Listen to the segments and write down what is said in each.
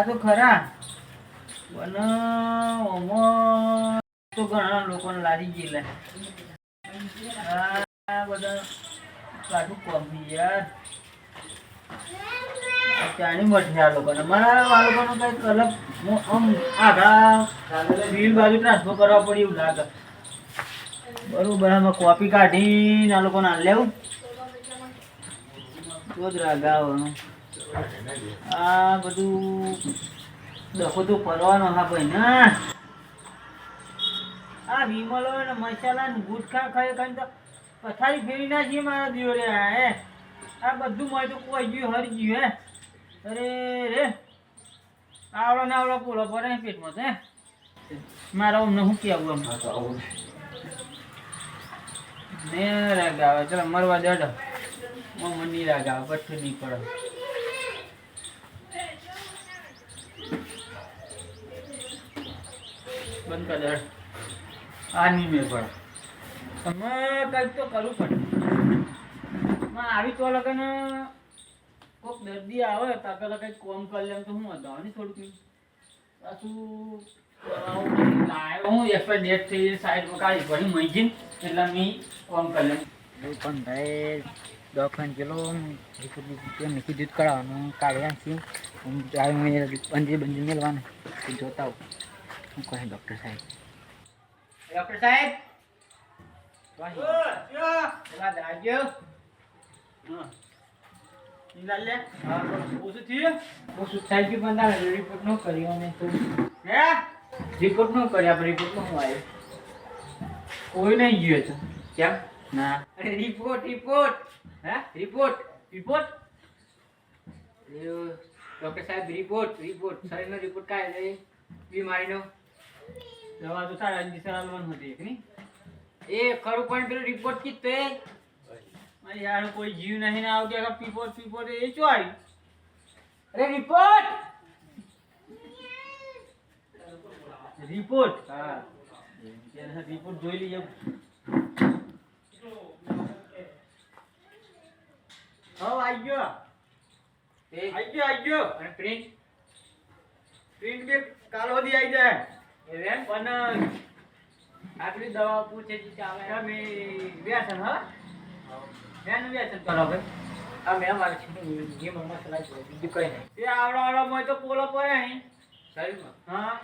લાયા તો ખરા પણ ઓમાં તો ઘણા લોકોને લાગી ગયેલા આ બધા કાઢું કોમી યાર ચાણી મઠી આ લોકોને મારા આ લોકોનો કંઈક અલગ આમ આઘા બિલ બાજુ ટ્રાન્સફર કરવા પડે એવું લાગે બરોબર આમાં કોપી કાઢીને આ લોકોને આ લેવું તો જ રાગાવાનું આ બધું દખો તો ફરવાનો હા ભાઈ ના આ વિમલો ને મસાલા ને ગુટખા ખાઈ ખાઈ તો પથારી ફેરી નાખીએ મારા દિયોરે હે આ બધું મળે તો કોઈ ગયું હરી ગયું હે અરે રે આવડો ને આવડો પોલો પડે પેટમાં હે મારા અમને શું કહેવું આમ ને રાગ આવે ચલો મરવા દેડો મને રાગ આવે પઠ્ઠું નહીં પડે બંધ કર દેડ આ નહીં મેં પડે તમે કંઈક તો કરવું પડે આવી તો લગન કોઈક દર્દી આવે તો પેલા કંઈક કોમ કરી લેમ તો હું હતા ને થોડુંક પાછું હું એક્સપાયર ડેટ થઈ સાઈડમાં કાઢી પડી મહીજીન એટલે મેં કોમ કરી લેમ એવું પણ ભાઈ દવાખાને પેલો મેં કીધું કરાવવાનું કાઢ્યા છીએ બંજી મેળવાનું જોતા આવું શું કહે ડૉક્ટર સાહેબ રિપોર્ટ નો કર્યો ને તું રિપોર્ટ નો કર્યા પણ રિપોર્ટ નો આવ્યો કોઈ નહીં ગયો તો કેમ ના અરે રિપોર્ટ હે રિપોર્ટ ડોક્ટર સાહેબ રિપોર્ટ શરીરનો રિપોર્ટ કાંઈ છે બીમારીનો દવા તો સારા ચાલવાનું હતી એક નહીં એ ખરું પણ પેલો રિપોર્ટ કીધો યાર કોઈ જીવ નહીં ના આવતો પીપોટ એ ચો આવી અરે રિપોર્ટ હા રિપોર્ટ જોઈ લઈએ આવી ગયો અને પ્રિન્ટ બે કાલ સુધી આવી જાય પણ આટલી દવા પૂછે છે ચાલે અમે વ્યસન હા એનું વ્યસન કરો ભાઈ અમે અમારે જે મસાલા છે બીજું કઈ નહીં એ આવડો મોય તો પોલો પડે અહીં શરીરમાં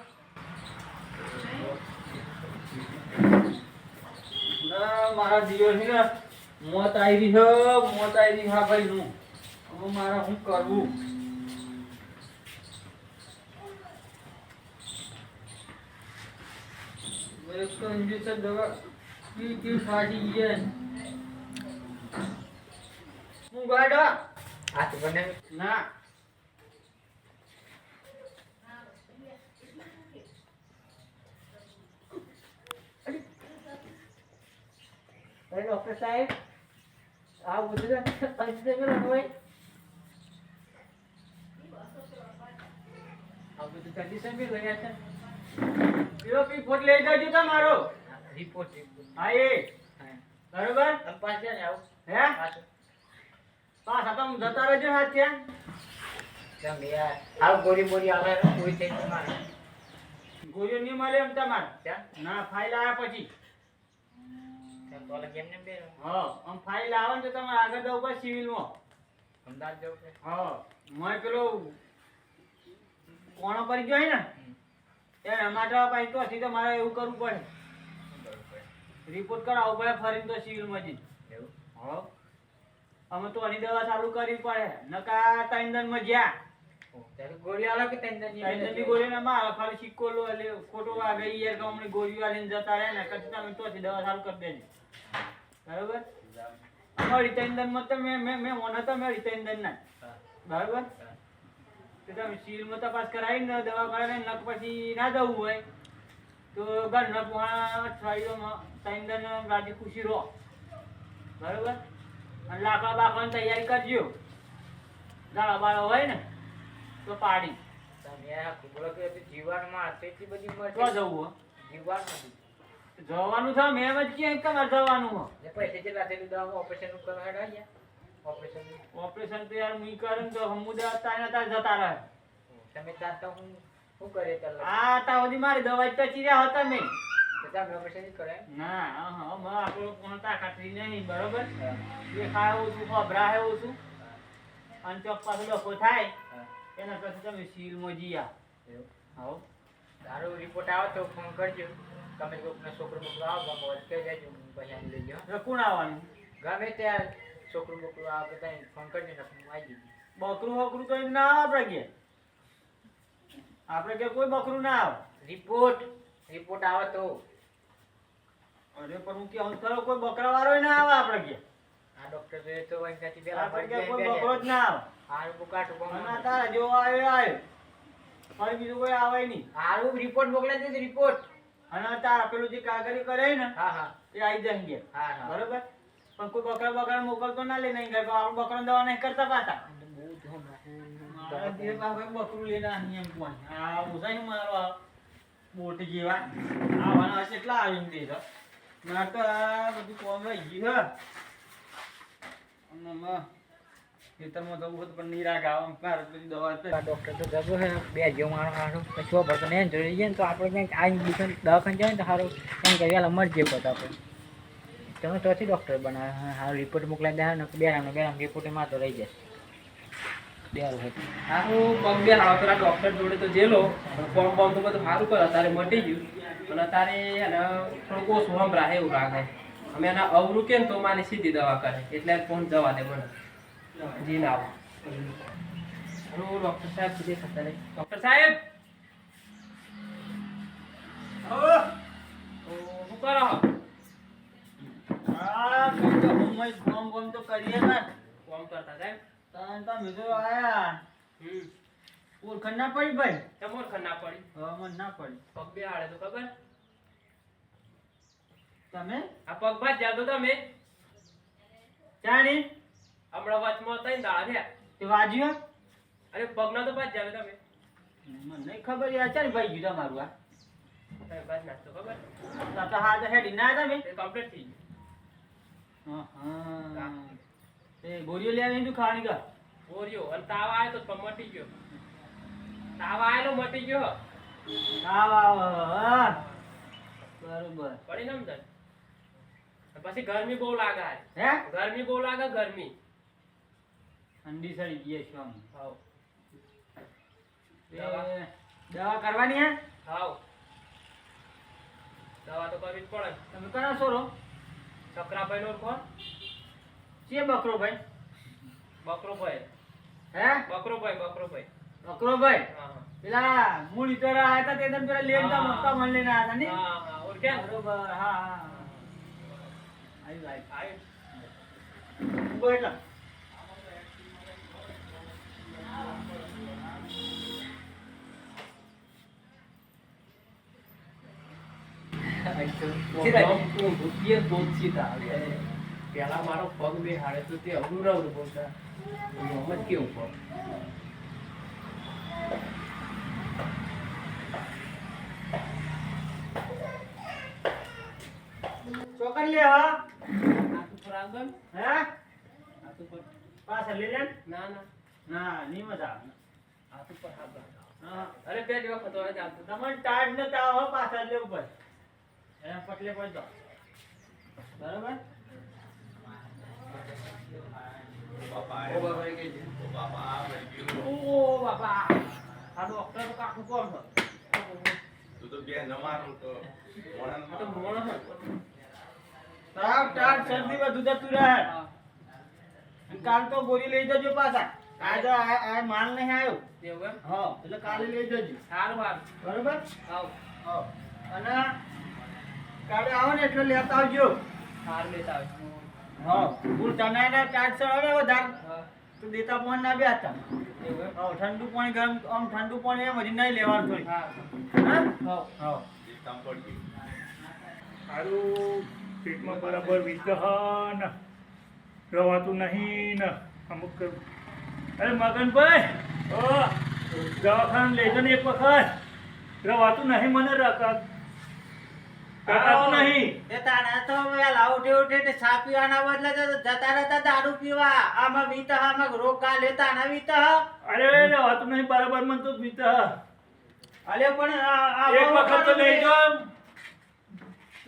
હા મારા દિવસ મોત આવી રહી હા ભાઈ નું હવે મારે શું કરવું ઇન્જેક્શન દવા કી ફાટી ગયા હું ગાડો હાથ બને ના ડોક્ટર સાહેબ આ બધું પંચદેવ હોય આ બધું કન્ડિશન બી રહ્યા છે પેલો રિપોર્ટ લઈ જજો તમારો રિપોર્ટ હા એ બરોબર તમે પાસ ને આવો હે પાસ હતા હું જતા રહેજો હાથ ત્યાં કેમ યાર આવ ગોળી આવે કોઈ થઈ તમારે ગોળીઓ નહીં મળે એમ તમારે ત્યાં ના ફાઇલ આવ્યા પછી તો કેમ ને બે હા આમ ફાઇલ આવે ને તો તમે આગળ જવું પડે સિવિલમાં અમદાવાદ જવું છે હા મેં પેલો કોણો પડી ગયો ને ત્યારે અમારા પાસે તો સીધા મારે એવું કરવું પડે રિપોર્ટ કરાવવો પડે ફરીને તો સિવિલમાં જઈ એવું હા અમે તો આની દવા ચાલુ કરવી પડે નકા 3 દિનમાં જ્યાં ત્યારે ગોળી આલો કે 3 દિનની ગોળી ના મારે ખાલી સિક્કો લો એટલે ખોટો વાગે યાર ગામની ગોળીઓ આલીને જતા રહે ને કરતા તમે તો દવા ચાલુ કરી દેજો બરાબર અમારી 3 દિનમાં તો મેં મોના તો મેં 3 દિન ના બરાબર તો તમે સિવિલમાં તપાસ કરાવીને દવા કરાવીને નક પછી ના જવું હોય તો ઘરના પોણા અઠવાડિયામાં 3 દિન રાજી ખુશી રહો બરાબર અને લાકડા બાકવાની તૈયારી કરજો ગાળા બાળા હોય ને તો પાડી તમે આ કુબળો કે જીવનમાં એટલી બધી મત તો જવું જીવનમાં જવાનું છે મેં જ ક્યાં તમારે જવાનું હો ને પૈસા કેટલા થયેલું દવા ઓપરેશન નું કરાડ આવ્યા ઓપરેશન તો યાર મી કરે તો હમુદા તારે જતા રહે તમે ચાહતા હું શું કરે ચાલ આ તાવડી મારી દવા તો ચીર્યા હતા મેં તો તમે ઓપરેશન જ કરે ના હા માં આપણો કોણ તાકાતરી નહીં બરોબર એ ખાવું છું ખબરા હે છું અને ચોક પાછો ડખો થાય એના પછી તમે સીલમાં જીયા એવું હાઉ સારો રિપોર્ટ આવે તો ફોન કરજો તમે કોકનો છોકરો મોકલો આવો ગમો કે જજો પછી આને લઈ જાઓ કોણ આવવાનું ગમે ત્યાં છોકરો મોકલો આવે તો ફોન કરજો ને હું આવી જઈશ બકરું બકરું કઈ ના આવે આપણે કે કોઈ બકરું ના આવે રિપોર્ટ આવે તો અરે પણ હું કેવું ખરો કોઈ બકરા વાળો ના આવે આપણે કે આ ડોક્ટર જોઈએ તો અહીંયાથી પેલા આપણે કે કોઈ બકરો જ ના આવે હારું બુકાટું કોમ અને તારા જો આવ્યો ફરી બીજું કોઈ આવે નહીં હારું રિપોર્ટ મોકલાઈ દેજો રિપોર્ટ અને તારા પેલું જે કાગળી કરે ને હા હા એ આવી જાય હા હા બરોબર પણ કોઈ બકરા મોકલતો ના લે નહીં કરે આપણે બકરા દવા નહીં કરતા પાછા મારા દેહ બાપા બકરું લઈને આની એમ કોણ આ ઉસાઈ મારો બોટ જેવા આવવાના કેટલા આવીને દે તો મારે તો આ બધું કોમ રહી ગયું હે અને ખેતરમાં જવું હતું પણ નિરાગ આવે મારે બધી દવા ડોક્ટર તો જતો હે બે જેવો મારો સારું પછી ભરતો ને જોઈ જઈએ ને તો આપણે ક્યાંક આવી દુકાન દવાખાને જાય ને તો સારું એમ કે વહેલા મરજે બધા આપણે તમે તો ડોક્ટર બનાવે સારું રિપોર્ટ મોકલાઈ દે ને બેરામ રિપોર્ટમાં તો રહી જશે સારું પગ બે હાવ પેલા ડોક્ટર જોડે તો જેલો ફોર્મ બોર્મ તો બધું સારું કરે તારે મટી ગયું પણ અત્યારે એને થોડુંક ઓછું સંભળાય એવું લાગે અમે એના અવરું કે ને તો મારી સીધી દવા કરે એટલે ફોન જવા દે મને જી ના આવો ડોક્ટર સાહેબ સુધી થતા રહે ડોક્ટર સાહેબ શું કરો ફોન તો કરીએ ને ફોન કરતા સાહેબ તમે તો આયા ઓળખણ ના પડી ભાઈ તમાર ખર ના પડી મને ના પડી પગ બે હાડે તો ખબર તમે આ પગ બાદ જાતો તમે જાણી હમણાં વચમાં ત્રણ દાડા થયા તે વાજ્યો અરે પગનો તો બાદ જાવે તમે મને નહીં ખબર યાર ચાલ ભાઈ ગયું તમારું આ તમે બાદ નાખતો ખબર તો હા તો હેડી ના તમે એ કમ્પ્લીટ થઈ ગયું હા એ ગોળીઓ લેવાની તું ખાવાની કા ઓરિયો અને તાવ આવ્યો તો પણ મટી ગયો તાવ આવેલો મટી ગયો હા બરોબર પડી ને સમજણ પછી ગરમી બહુ લાગે હે ગરમી બહુ લાગે ગરમી ઠંડી સડી ગઈ છે આમ હાવ દવા કરવાની હે હાવ દવા તો કરવી જ પડે તમે કરો છો ચક્રાભાઈ નો કોણ છે બકરો ભાઈ બકરોભાઈ હે બકરોભાઈ બકરો ભાઈ હા હા પેલા મૂળ ઇતરા આયા તા તે દન પેલા લેતા મોટા મન લઈને આયા તા ને હા હા ઓળખે બરોબર હા હા આઈ ભાઈ આય બોલા પેલા મારો પગ બે હાડે તો તે અવરું રવરું બોલતા મોહમ્મદ કેવું પગ ચોકર લે હા હાથ ઉપર આગળ હે હાથ ઉપર પાછળ લે લે ના ના ના ની મજા આવે હાથ ઉપર હાથ રાખો. હા અરે બે દિવસ હતો હવે ચાલતું તમને ટાઈટ ન તાવ હો પાછળ લેવું પડે એના પટલે પડ જાઓ બરોબર ઓ બાબા એ ગઈ છે. ઓ બાબા આ ડોક્ટર તો કાકુ કોણ છે તું તો બે નમારું તો આ તો મોણો છે. તાવ ટાટ શરદી બધું જતું રહે હા. કાલ તો ગોળી લઈ જજો પાછા આજે આ માલ નહીં આવ્યો એવું એમ હા એટલે કાલે લઈ જજો સારું સારું બરોબર આવ હા અને કાલે આવો ને એટલે લેતા આવજો સારું લેતા આવે હા હું તને ટાટ સળે વધારે હા તો દેતા પાણી ના બે હતા એવું એમ હા ઠંડુ પાણી ગરમ આમ ઠંડુ પાણી એમ હજી નહીં લેવાનું થોડી હા હા હા હા કામ પડી ગયું સારું પેટમાં બરાબર વિદહન રવાતું નહીં ને અમુક અરે મગનભાઈ ઓ દવાખાને લઈ જાઓ ને એક વખત રવાતું નહીં મને ટકાતું નહીં. એ તાણા તો વેલા ઉઠે તે ચા પીવાના બદલે તો જતા રહેતા દારૂ પીવા આમાં વીત આમાં રોગ કાલે તાણા વીત અરે રહેવાતું નહીં બરાબર મને તો પીત અલે પણ એક વખત તો લઈ જાઓ.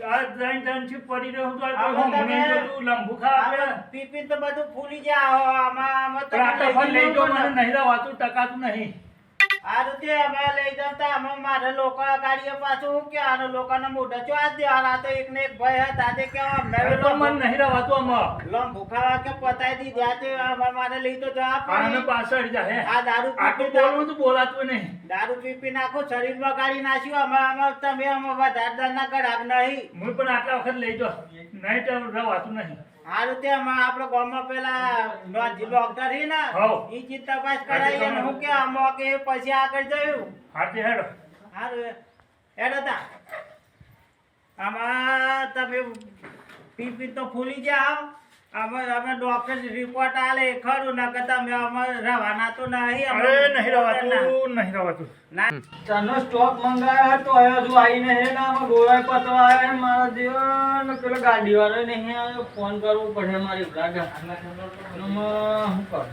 આ ત્રણ ત્રણથી પડી રહ્યો તો આ તો મને બધું લંબુ ખાવા આપે. પીપી તો બધું ફૂલી જાય આમાં પણ આ ટફલ લઈ જાઓ, મને નહીં રહેવાતું, ટકાતું નહીં. આ રીતે અમે લઈ જતા અમે મારે લોકો ગાડીએ પાછું હું કે આનો લોકોના મોઢા ચો આ દેવાના તો એક ને એક ભાઈ હતા તે કેવા અરે તો મને નહીં રહેવાતું આમાં. લંબુ ખાવા કે પતાઈ દીધા તે મારે લઈ તો જવા આને પડે પાછળ જાય. આ દારૂ આટલું પીપી બોલવું તો બોલાતું નહીં. દારૂ પીપી નાખો શરીર બગાડી નાખ્યું અમે તમે અમે વધારે ના કરાક નહીં હું પણ આટલા વખત લઈ જાઓ, નહીં તો રહેવાતું નહીં. આ રીતે આપડે ગામમાં પેલા ડોક્ટર છે ને હોવ. ઈ ચીજ તપાસ કરાવી અને હું કે આમાં કે પછી આગળ જયું હાથી હેડો. હારું હેડો તા આમાં તમે પીપી તો ફૂલી જાઓ અમે ડોક્ટર રિપોર્ટ આલે ખરું ના કે તમે અમે રવાના તો નહીં અરે નહીં રહેવાતું, નહીં રહેવાતું. ના ચાનો સ્ટોક મંગાવ્યો હતો હવે હજુ આવીને હે ને આમાં ગોળાઈ પતવા આવ્યા ને મારા જીવન પેલો ગાડીવાળો નહીં આવ્યો ફોન કરવો પડે મારી ગાડા શું કરું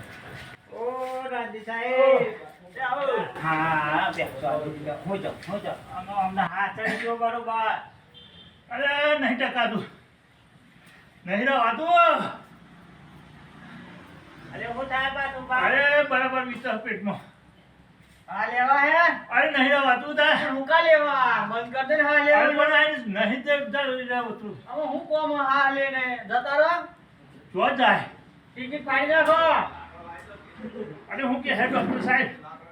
ઓ રાજી સાહેબ હા બેસો હું જાઉં અમને હાથ ચડી ગયો બરોબર અરે નહીં ટકાતું, નહીં રહેવાતું. અરે હું થાય પાછું બા અરે બરાબર વિચાર પેટમાં. હા લેવા હે અરે નહીં રહેવાતું તાર. હું કા લેવા બંધ કર દે ને હા અરે લેવા પણ આ નહીં તે રહેવાતું. હવે હું કોમ હા લેને જતા રહો જો જાય. ટિકિટ ફાડી નાખો અરે હું કે હે ડોક્ટર સાહેબ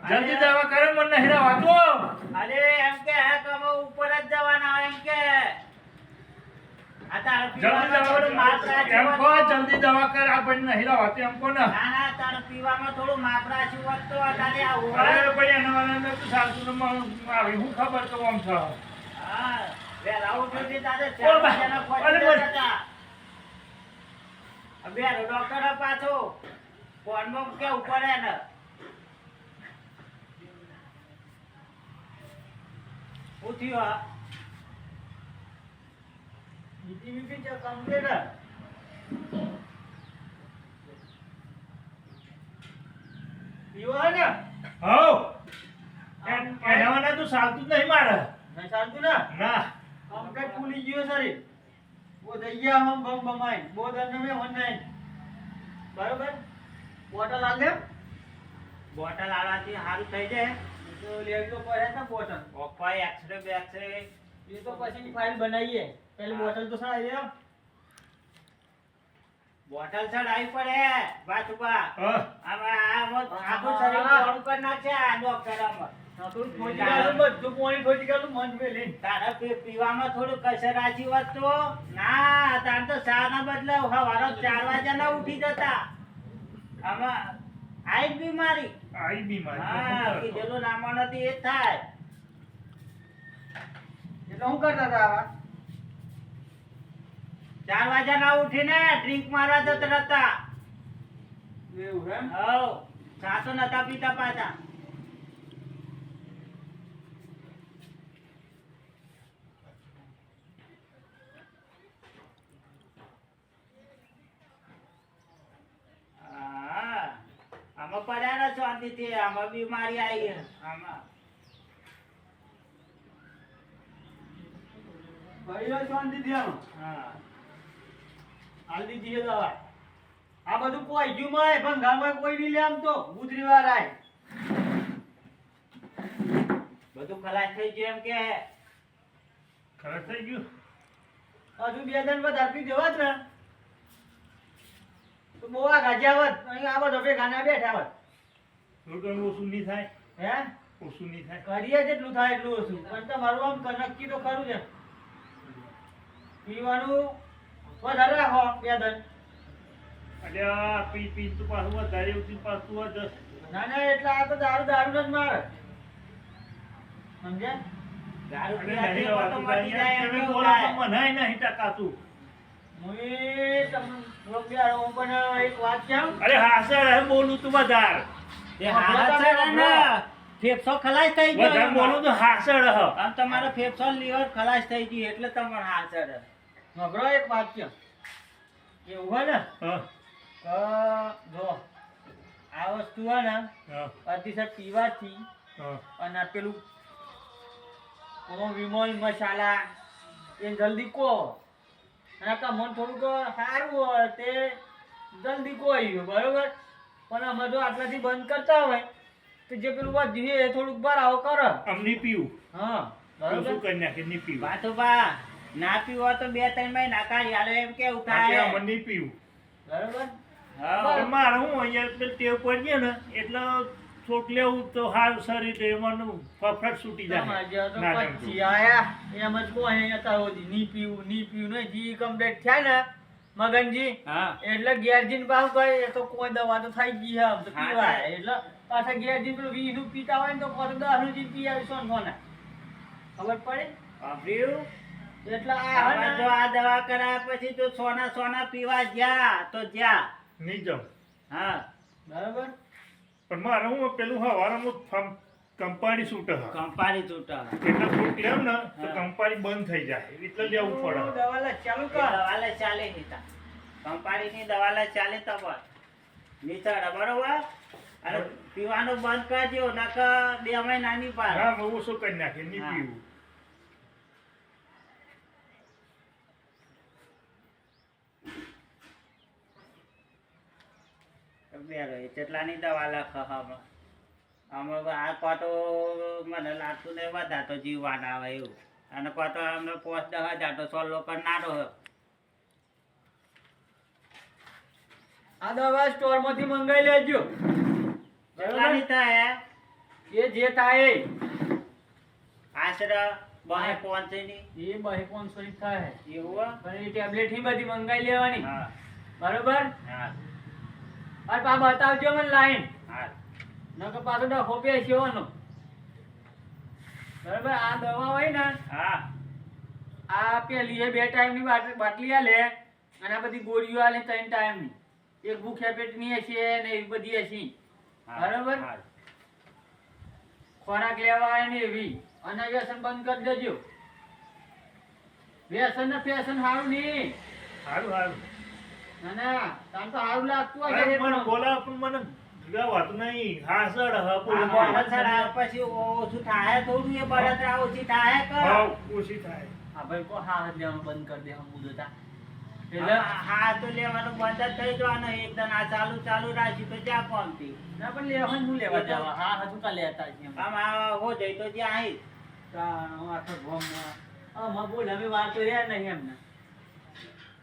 જલ્દી દવા કરે, મને નહીં રહેવાતું. અરે એમ કે હે કે અમે ઉપર જ જવાના એમ કે આ તારો જલ્દી પીવામાં થોડું માપ દવા એમ રાખ્યું કહો, હોત તો- જલ્દી દવા કર, આપણને નહીં રહેવાતું એમ કહો ને. ના ના તારો પીવામાં થોડું માપ રાખ્યું હોત તો અત્યારે આવું અરે હોત. ભાઈ એના વાળાને તો સાસુ આવી હું ખબર તો આમ છો. હા વેલા ઉઠ્યો તારે ઓ ચાર બા, વાગ્યાના અરે પહોંચી બોલ. જતા હતા. બે ડોક્ટર પાછો ફોનમાં કે ઉપર હે ને શું થયું આ બીજી જે કમ્પ્લીટ હે પીવો હે ને હઉ. એના વાળા તો ચાલતું જ નહીં મારે. નહીં ચાલતું ને ના. કમ્પ્લીટ ફૂલી ગયો શરીર વો દૈયા હમ બમ બમાઈ બો દન મે ઓનલાઈન બરોબર બોટલ આલ દે બોટલ આલાથી સારું થઈ જાય તો લેવી તો પડે ને બોટલ ઓપાઈ એક્સરે બેક્સરે એ તો પછીની ફાઇલ બનાવીએ પેલી બોટલ તો સડાઈ દે બોટલ સડાઈ પડે બાતુબા હા. આમાં આખું શરીર કોણ કરી નાખે આ ડોક્ટર આમાં તારા પીવામાં થોડું કસર રાજી હોત તો ના તાર તો ચા ના બદલે સવારે 4 વાગ્યાના ઉઠી જતા આમાં આઈ જ બીમારી આઈ બીમારી. હા કીધેલું નામાં નથી એ જ થાય એટલે હું કરતા હતા આવા 4 વાગ્યાના ઉઠીને ડ્રિંક મારવા જતા હતા એવું એમ હવ ચા તો નતા પીતા પાછા હા આમાં પડ્યા ને શાંતિથી આમાં બીમારી આવી છે. આમાં ભાઈઓ શાંતિ ધ્યાન હા હાલ દીધી છે દવા આ બધું કોઈ ગયું માં ભંગામાં કોઈ નહીં લે આમ તો ગુજરી વાર આય બધું ખલાસ થઈ ગયું એમ કે ખરાબ થઈ ગયું. હજુ 2 દિન વધારે પી દેવાત ને તો બહુ આ ગાજ્યાવત અહીં આ બધો ભેગા ના બેઠા હોત થોડું ઓછું નહીં થાય, હે ઓછું નહીં થાય. કરીએ જેટલું થાય એટલું ઓછું પણ તમારું આમ નક્કી તો ખરું છે પીવાનું વધારે રાખો 2 દિન અલ્યા પી પી તો પાછું વધારે ઉઠી પાછું આ 10. ના ના એટલે આ તો દારૂ દારૂ જ મારે સમજ્યા દારૂ અરે પીવાથી નહીં તો રહેવાતું મટી જાય એમ તમે કેવું બોલો થાય. તો મનાય નહીં ટકાતું. હું તમને રોક બેહાડો. હું પણ એક વાત કહું અરે હા સર હવે બોલું તું વધાર. તે હાથ છે ને ફેફસો ખલાસ થઈ વધારે ગયો બોલું તો હાસડ હ આમ તમારો ફેફસો લીવર ખલાસ થઈ ગયું એટલે તમારે હાસડ નબળો એક વાક્ય એવું હોય ને હા, કે જો આ વસ્તુ હોય ને હા, અતિશય પીવાથી હા. અને આ પેલું વિમલ મસાલા એ જલ્દી કહો અને આ મન થોડુંક સારું હોય તે જલ્દી કહ્યું બરોબર પણ અમે જો આટલાથી બંધ કરતા હોય તો જે પેલું વધ્યું એ થોડુંક ભરાવો કરો અમની પીવું હા તો શું બરોબર કરી નાખે ની પીવું વાતોબા ના પીવો તો 2-3 મહિના કાઢી આલે એમ કેવું થાય અમને નહીં પીવું બરોબર હા પણ મારે હું અહીંયા પેલી ટેવ પડી ગઈ ને એટલે થોડુંક લેવું તો સારું શરીર એમાં ફફડાટ છૂટી તમારે જાય તો ના પછી આયા એમ જ કોઈ અહીંયા હતા હોતી ની પીવું નહીં જી કમ્પ્લીટ થયા ને મગનજી હા એટલે ગેરજીન ભાવ ગઈ એ તો કોઈ દવા તો થઈ ગઈ હે આમ તો હા, પીવાય હા. એટલે પાછા ગેરજીન પેલું 20 નું પીતા હોય ને તો પાછું 10 નું જીન પી આવી સોન ખબર પડી સાંભળ્યું? એટલે આ હવે હે જો ને, આ દવા કરાયા પછી તો સોના પીવા જ્યાં તો જ્યાં નહીં જાઉં હા બરાબર પણ મારે હું પેલું હવારમાં કંપાણી છૂટે હ કંપારી છૂટા એટલે ફ્રૂટ લેવ ને તો હા. કંપાણી બંધ થઈ જાય એટલે લેવું પડે દવા લે ચાલુ કર દવાલે ચાલે નીતા કંપારીની દવાલે ચાલે તબર નીચડ બરોબર અને પીવાનું બંધ કરજો નકર 2 મહિનાની પાર હા બહુ ઓછું કરી નાખે નહીં હા. પીવું કેટલાની દવા લખ અમે આ પાટો મને લાગતું ને બધા તો જીવવાના આવે એવું અને પાટો અમને 5-10 હજાર તો 100 લોકો નાડો આ દવા સ્ટોર માંથી મંગાઈ લેજો કેટલાની થાય એ જે થાય એ. આશરે 2-5 ની એ 200-500 ની થાય એવું પણ એ ટેબ્લેટ ની બધી મંગાઈ લેવાની હા બરોબર હા અને પા બતાવજો મને લાઈન હા નકર પાછો ડખો બેસ્યોનો બરાબર આ દવા હોય ને હા આ પેલી એ 2 ટાઈમની બાટલી આલે અને આ બધી ગોળીઓ આલે 3 ટાઈમની એક ભૂખ્યા પેટની હશે ને એવી બધી હશે બરાબર હા. ખોરાક લેવાય ને એવી અને વ્યસન બંધ કરી દેજો વ્યસન ને ફેશન સારું નહીં સારું સારું ના ના તાન તો સારું લાગતું અરે હશે મને પણ બોલા પણ મને લેવાતું નહીં હાસડ હ આ પૂરું બળતરા પછી ઓછું થાય થોડું એ બળતરા ઓછી થાય કે ભાવ ઓછી થાય હા ભાઈ કો હા દેવાનું બંધ કરી દે હમ મુદતા હા તો લેવાનું બંધ જ થઈ જવાનું એકદમ આ ચાલુ રાખ્યું તો જ્યાં કોમતી ના પણ લેવાનું શું લેવા જવા હા હજુ કા લેતા છે એમ આમ આ હો જઈ તો જ્યાં આવી આખો ગોમમાં આમાં બોલ અમે વાત તો રહ્યા નહીં એમને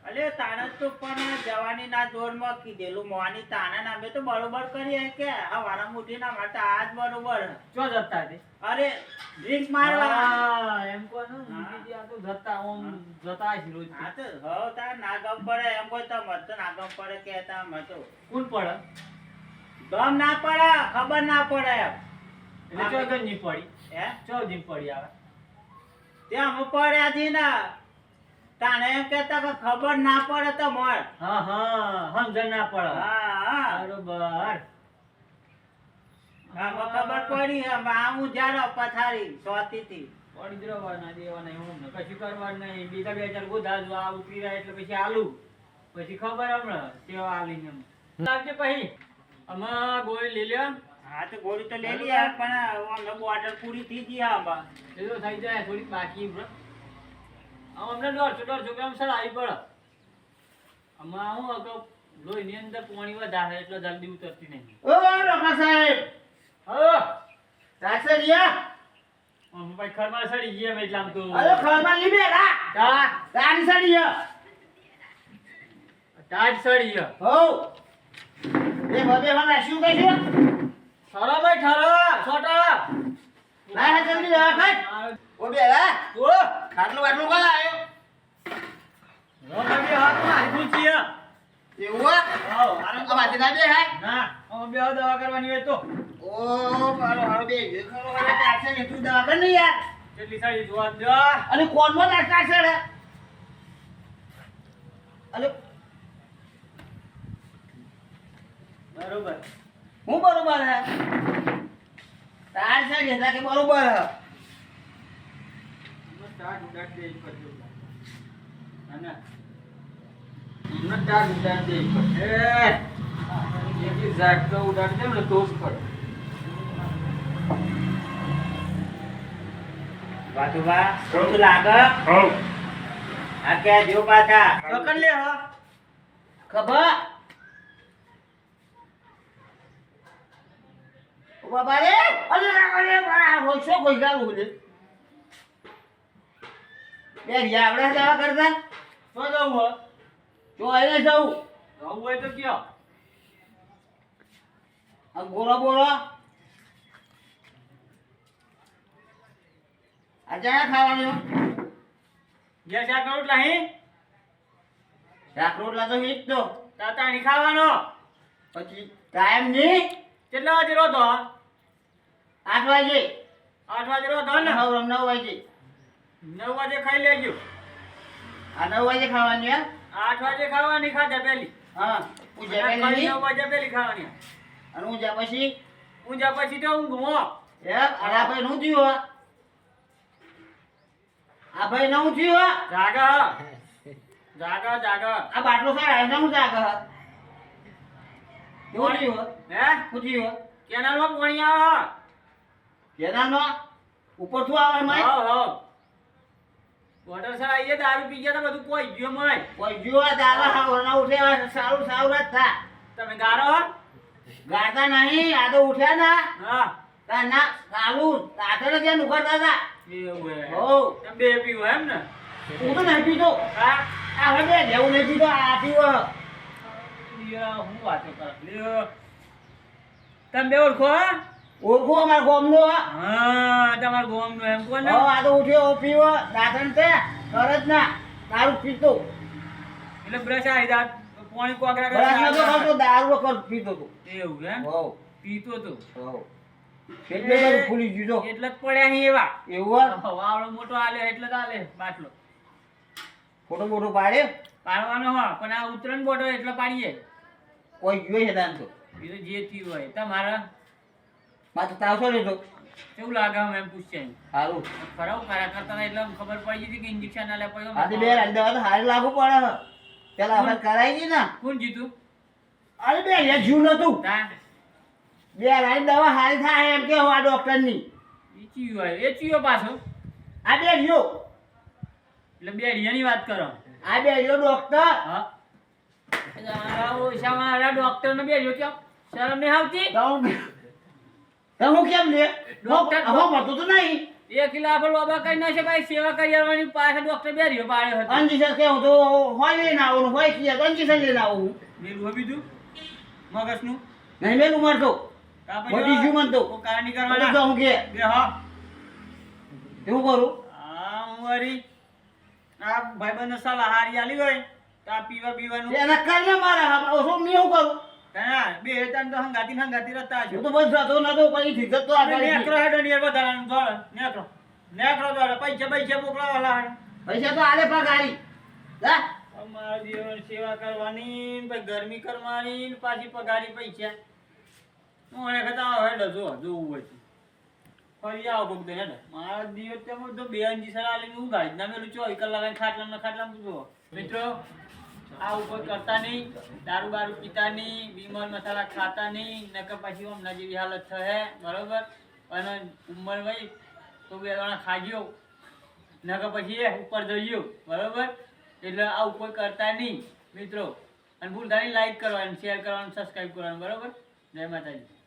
અલે તાણે તો પણ જવાની ના જોરમાં કીધેલું મોની તાણે નામે તો બરોબર કરી કે આ વારા મુઠી ના માટે આજ બરોબર ચો જતા તે અરે ડ્રિંક મારવા હા, એમ કોને હા. મૂકી આ તો જતા ઓમ જતા છે રોજ હા તો હવ તાર ના ગમ પડે એમ કોઈ તો મત તો ના ગમ પડે કેતા મત કોણ પડે ગમ ના પડે ખબર ના પડે એટલે ચોગન ની પડી હે ચોગન પડી આવે ત્યાં હું પડ્યા છી ને તાણે એમ કેતા કે ખબર ના પડે તો મર હા હા સમજણ ના પડે હા હા બરોબર આમાં ખબર પડી આ હું જાડો પથારી સોતીથી પડી જ રહેવાના દેવાના એવું ને કશું કરવાનું નહીં બીજા 2-4 ગોધા જો આ ઉતરી રહ્યા એટલે પછી આલુ પછી ખબર હમણાં કેવા આલીને એમ લાગજે પછી આમાં ગોળી લઈ લ્યો હા તો ગોળી તો લઈ લીયા પણ અમને બોટલ પૂરી થઈ ગઈ આમાં એ તો થઈ જાય થોડીક બાકી બરો અમને 150 ગ્રામ સર આવી પડે આમાં હું અગાઉ લોહીની અંદર પાણી વધારે એટલે જલ્દી ઉતરતી નહીં ઓ ડોક્ટર સાહેબ હા સાસરિયા ભાઈ ખરમાં સડી ગયા મેં એટલામ તો અરે ખરમાં લી બેલા તા તારી સડિયા તાજ સડી ગયા હો એ બબે મને શું કહેશું ઠરો ભાઈ ઠરો છોટા લાય હા જલ્દી દવા ખાય ઓ બેલા ઓ ખાટલું વાટલું કોણ આવ્યો રોબી હાથમાં હાથું છે એવું આ માથે ના બે હાય ના અમે બે દવા કરવાની હોય તો ઓ મારો હારો બે ખરો હારે તાસે ને તું દવા કર ને યાર કેટલી સાડી જોવા દો અને કોનમાં નાખતા છે રે અલે બરોબર હું બરોબર હે તાર પાછળ જતા કે બરોબર હ. સ્ટાર્ટ ઉડાડી દે કરજો અને એમને સ્ટાર્ટ ઉડાડી દે એક ઝાડ તો ઉડાડી દે ને તો જ પડે વાતુબા શું લાગે હઉ આ કે જો પાછા પકડ લે હા ખબર ઓ બાબા રે અરે બરા હોશો કોઈ ગાલું લે બે યાવડા દવા કરતા તો જવું હો તો આને જાઉં જવું હોય તો કયો આ બોલો બોલો આ જાણે ખાવાનું જે શાક રોટલા હી શાક રોટલા તો હીજ તો તાતાણી ખાવાનો પછી ટાઈમ નહીં કેટલા વાગે રોતો 8 વાગે 8 વાગે રોતો ને 9 વાગે 9 વાગે ખાઈ લેજો આ 9 વાગે ખાવાની હે 8 વાગે ખાવાની ખાધા પેલી હા પૂજા અને પેલી 9 વાગે પેલી ખાવાની અને હું જા પછી ઊંઝા પછી તો ઊંઘો આ ભાઈ નું થયું આ ભાઈ નું થયું જાગા જાગા જાગા આ બાટલો સારા એના હું જાગ કેવું થયું હે શું થયું કેનાલમાં પાણી આવે કેનાનો ઉપર શું આવે my how how water sir આઈએ દારૂ પી ગયા તો બધું કોઈ ગયો મય કોઈ જો દાદા હાવરના ઉઠ્યા સારું સારું જ થા તમે ગારો હો? ગાતા નહીં આ તો ઉઠ્યા ના હા તા ના ચાલુ તાતરે જ્યાં ઉખડતા હતા એવું હે હો તમે બે પીવો એમ ને હું તો નહીં પીતો હા આ હવે જેવું નહીં પીતો આ પીવો લ્યો, હું વાતો કર લ્યો તમે બે ઓળખો હા? ઓળખું અમારા ગોમનો હા તમાર ગોમનું એમ કોણ હો આ તો ઉઠ્યો પીવો દાંતણ તે કરત ના દારૂ પીતો એટલે બ્રશ આવી જાત પાણી કોકરા બરાબર નતો ખાતો દારૂ કર પીતો તો એવું એમ હો પીતો તો હો પેટ બધું ફૂલી ગયું એટલે જ પડ્યા અહીં એવા તો એવું વાવડો મોટો આલે એટલે જ આલે બાટલો ફોટો બોટો પાડે પાડવાનો હો પણ આ ઉતરણ બોટો એટલે પાડીએ કોઈ જોઈ છે દાન તો એ તો જે થયું હોય તમારા મારે તાવસો લેતો કેવું લાગે આમ એમ પૂછશે સારું ખરાબ ખરા કરતા હતા એટલે ખબર પડી ગઈ હતી કે ઇન્જેક્શન આલે આજે બે દવા તો હારી લાગુ પડે પેલા આપણે કરાઈ ગઈ ને કોણ જીતું અરે બે એ જીવ નતું તા બે રાની દવા હારી થાય એમ કે આ ડોક્ટરની એ ચીયો હોય એ ચીયો પાછો આ બે ગયો એટલે બેડિયાની વાત કરો આ બે ગયો ડોક્ટર હા ઓછામાં ડોક્ટર ને બેડ્યો કેમ શરમ નહીં આવતી તો હું કેમ લે ડોક્ટર હો મતો તો નહીં એક કિલો આપણે બાબા કઈ ના છે ભાઈ સેવા કરી આવવાની પાછળ ડોક્ટર બેડ્યો પાડ્યો હતો અંજીસર કે હું તો હોય લઈને આવું હોય કે અંજીસર લઈને આવું મેલું હો બીજું મગજનું નહીં મેલું મારતો મોટી જીવ મનતો કારણી તો કરવાના હું કે બે હા એવું કરું આ હું વળી આ ભાઈબંધને સલાહ હારી આલી હોય તો આ પીવાનું એના કારણે મારા ઓછો મેં હું કરું હા બે તન તો હંગાતી રહેતા છો હું તો બસ જતો નતો પછી થીગત તો નેકરો હેડો નિયર વધારાનું દોડ નેકરો દોડ પૈસા મોકલાવાલા હેડ પૈસા તો આલે પગારી જા અમારા જીવન સેવા કરવાની પછી ગરમી કરવાની ને પાછી પગારી પૈસા હું એને કહેતા હેડો જોવું હોય તો. ફરી આવો કોક દે હેડો મારા દિવસ તેમ તો બે અંજી સર આલીને હું ગાડી ના મેલું 24 કલાક ખાટલામાં જુઓ મિત્રો આ ઉપર કરતા નહીં દારૂ બારૂ પીતા નહીં બીમલ મસાલા ખાતા નહીં નકર પછી હમણાં જેવી હાલત થશે બરોબર અને ઉંમર વહી તો બે જણા ખાજો નકર પછી ઉપર જઈયો બરોબર એટલે આ ઉપર કરતા નહીં મિત્રો અને ભૂલતા નહીં લાઈક કરવાનું શેર કરવાનું સબસ્ક્રાઈબ કરવાનું બરોબર જય માતાજી.